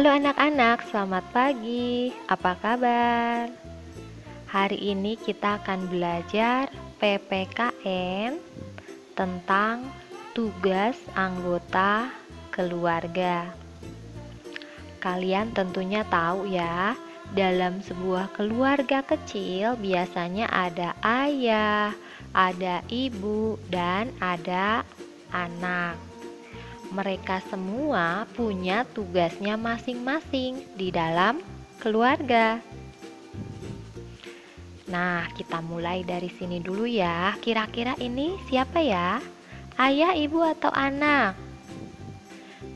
Halo anak-anak, selamat pagi. Apa kabar? Hari ini kita akan belajar PPKN tentang tugas anggota keluarga. Kalian tentunya tahu ya, dalam sebuah keluarga kecil biasanya ada ayah, ada ibu, dan ada anak. Mereka semua punya tugasnya masing-masing di dalam keluarga. Nah, kita mulai dari sini dulu ya. Kira-kira ini siapa ya? Ayah, ibu, atau anak?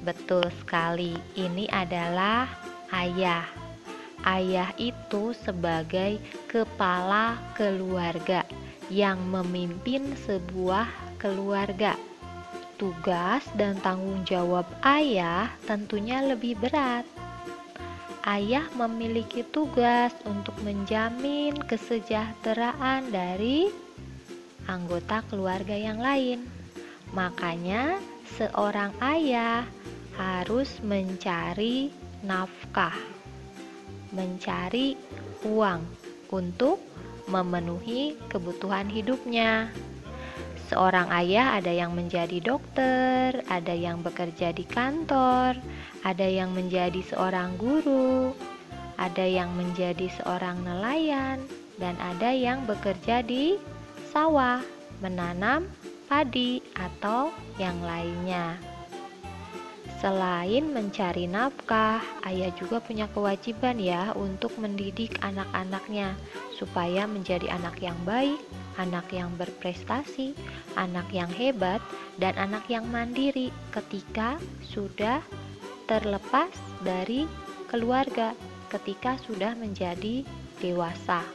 Betul sekali, ini adalah ayah. Ayah itu sebagai kepala keluarga yang memimpin sebuah keluarga. Tugas dan tanggung jawab ayah tentunya lebih berat. Ayah memiliki tugas untuk menjamin kesejahteraan dari anggota keluarga yang lain. Makanya, seorang ayah harus mencari nafkah, mencari uang untuk memenuhi kebutuhan hidupnya. Seorang ayah ada yang menjadi dokter, ada yang bekerja di kantor, ada yang menjadi seorang guru, ada yang menjadi seorang nelayan, dan ada yang bekerja di sawah, menanam padi atau yang lainnya. Selain mencari nafkah, ayah juga punya kewajiban ya untuk mendidik anak-anaknya supaya menjadi anak yang baik, anak yang berprestasi, anak yang hebat, dan anak yang mandiri ketika sudah terlepas dari keluarga, ketika sudah menjadi dewasa.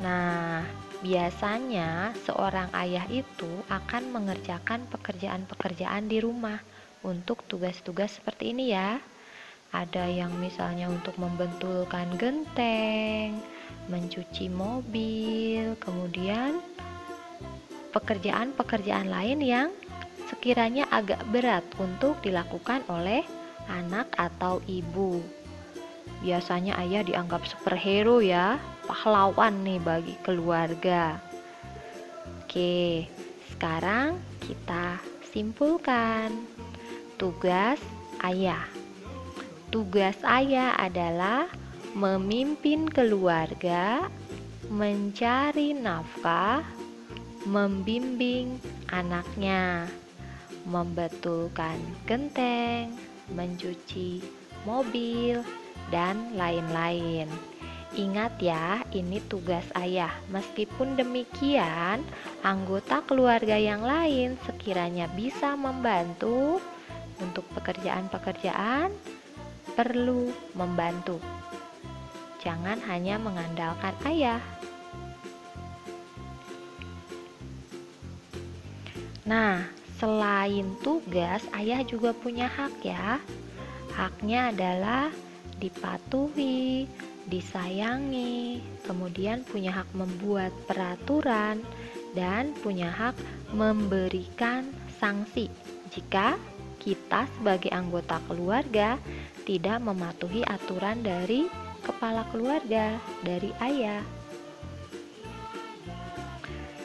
Nah, biasanya seorang ayah itu akan mengerjakan pekerjaan-pekerjaan di rumah untuk tugas-tugas seperti ini ya. Ada yang misalnya untuk membentulkan genteng, mencuci mobil, kemudian pekerjaan-pekerjaan lain yang sekiranya agak berat untuk dilakukan oleh anak atau ibu. Biasanya ayah dianggap superhero ya, pahlawan nih bagi keluarga. Oke, sekarang kita simpulkan tugas ayah. Tugas ayah adalah memimpin keluarga, mencari nafkah, membimbing anaknya, membetulkan genteng, mencuci mobil, dan lain-lain. Ingat ya, ini tugas ayah. Meskipun demikian, anggota keluarga yang lain sekiranya bisa membantu untuk pekerjaan-pekerjaan, perlu membantu. Jangan hanya mengandalkan ayah. Nah, selain tugas, ayah juga punya hak ya. Haknya adalah dipatuhi, disayangi, kemudian punya hak membuat peraturan, dan punya hak memberikan sanksi jika kita sebagai anggota keluarga tidak mematuhi aturan dari kepala keluarga, dari ayah.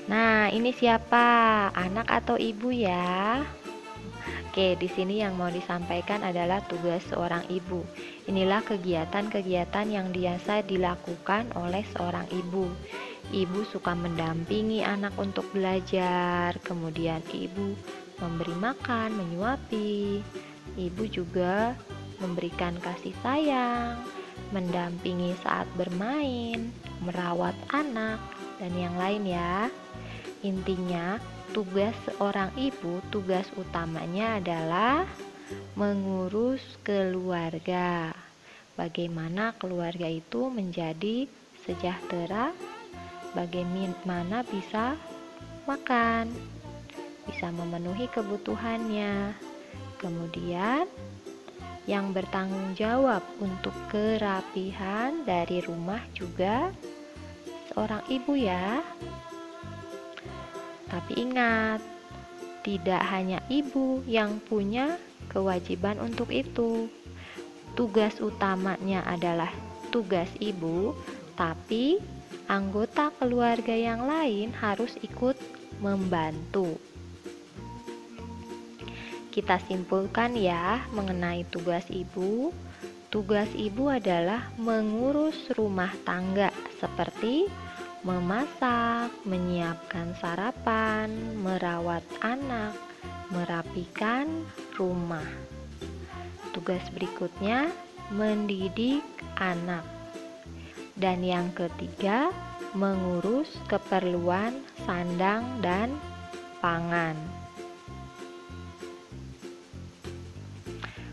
Nah, ini siapa? Anak atau ibu ya? Oke, di sini yang mau disampaikan adalah tugas seorang ibu. Inilah kegiatan-kegiatan yang biasa dilakukan oleh seorang ibu. Ibu suka mendampingi anak untuk belajar, kemudian ibu memberi makan, menyuapi. Ibu juga memberikan kasih sayang, mendampingi saat bermain, merawat anak, dan yang lain ya. Intinya, tugas seorang ibu, tugas utamanya adalah mengurus keluarga. Bagaimana keluarga itu menjadi sejahtera, bagaimana bisa makan, bisa memenuhi kebutuhannya. Kemudian, yang bertanggung jawab untuk kerapihan dari rumah juga seorang ibu ya. Tapi ingat, tidak hanya ibu yang punya kewajiban untuk itu. Tugas utamanya adalah tugas ibu, tapi anggota keluarga yang lain harus ikut membantu. Kita simpulkan ya mengenai tugas ibu. Tugas ibu adalah mengurus rumah tangga seperti memasak, menyiapkan sarapan, merawat anak, merapikan rumah. Tugas berikutnya mendidik anak. Dan yang ketiga, mengurus keperluan sandang dan pangan.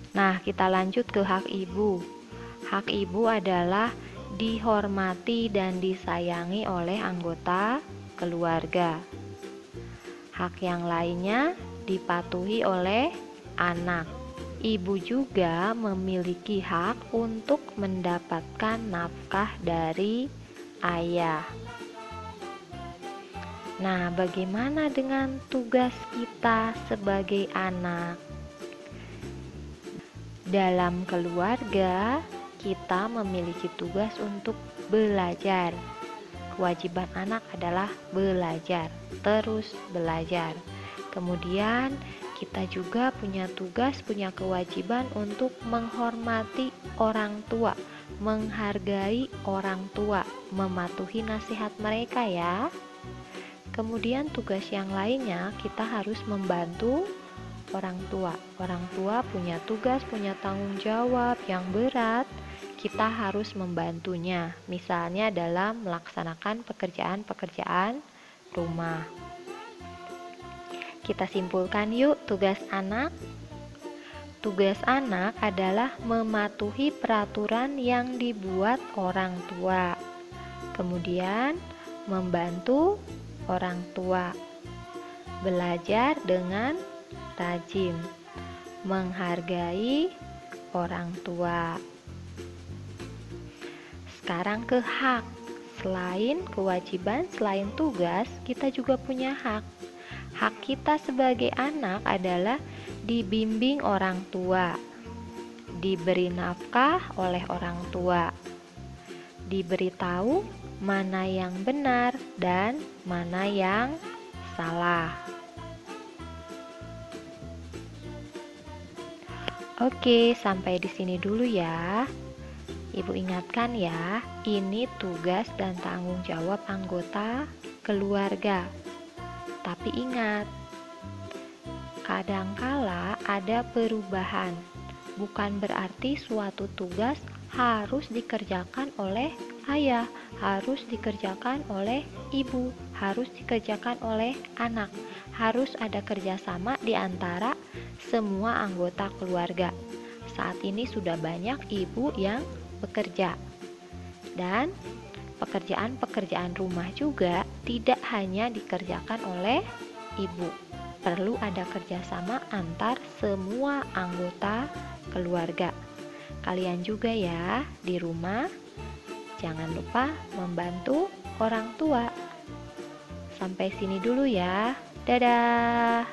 Nah, kita lanjut ke hak ibu. Hak ibu adalah dihormati dan disayangi oleh anggota keluarga. Hak yang lainnya dipatuhi oleh anak. Ibu juga memiliki hak untuk mendapatkan nafkah dari ayah. Nah, bagaimana dengan tugas kita sebagai anak? Dalam keluarga, kita memiliki tugas untuk belajar. Kewajiban anak adalah belajar, terus belajar. Kemudian, kita juga punya tugas, punya kewajiban untuk menghormati orang tua, menghargai orang tua, mematuhi nasihat mereka ya. Kemudian tugas yang lainnya kita harus membantu orang tua. Orang tua punya tugas, punya tanggung jawab yang berat. Kita harus membantunya, misalnya dalam melaksanakan pekerjaan-pekerjaan rumah. Kita simpulkan yuk tugas anak. Tugas anak adalah mematuhi peraturan yang dibuat orang tua. Kemudian membantu orang tua. Belajar dengan rajin, menghargai orang tua. Sekarang ke hak. Selain kewajiban, selain tugas, kita juga punya hak. Hak kita sebagai anak adalah dibimbing orang tua, diberi nafkah oleh orang tua, diberitahu mana yang benar dan mana yang salah. Oke, sampai di sini dulu ya. Ibu ingatkan ya, ini tugas dan tanggung jawab anggota keluarga. Tapi ingat, kadangkala ada perubahan. Bukan berarti suatu tugas harus dikerjakan oleh ayah, harus dikerjakan oleh ibu, harus dikerjakan oleh anak. Harus ada kerjasama di antara semua anggota keluarga. Saat ini sudah banyak ibu yang bekerja, dan pekerjaan-pekerjaan rumah juga tidak hanya dikerjakan oleh ibu. Perlu ada kerjasama antar semua anggota keluarga. Kalian juga ya di rumah, jangan lupa membantu orang tua. Sampai sini dulu ya. Dadah.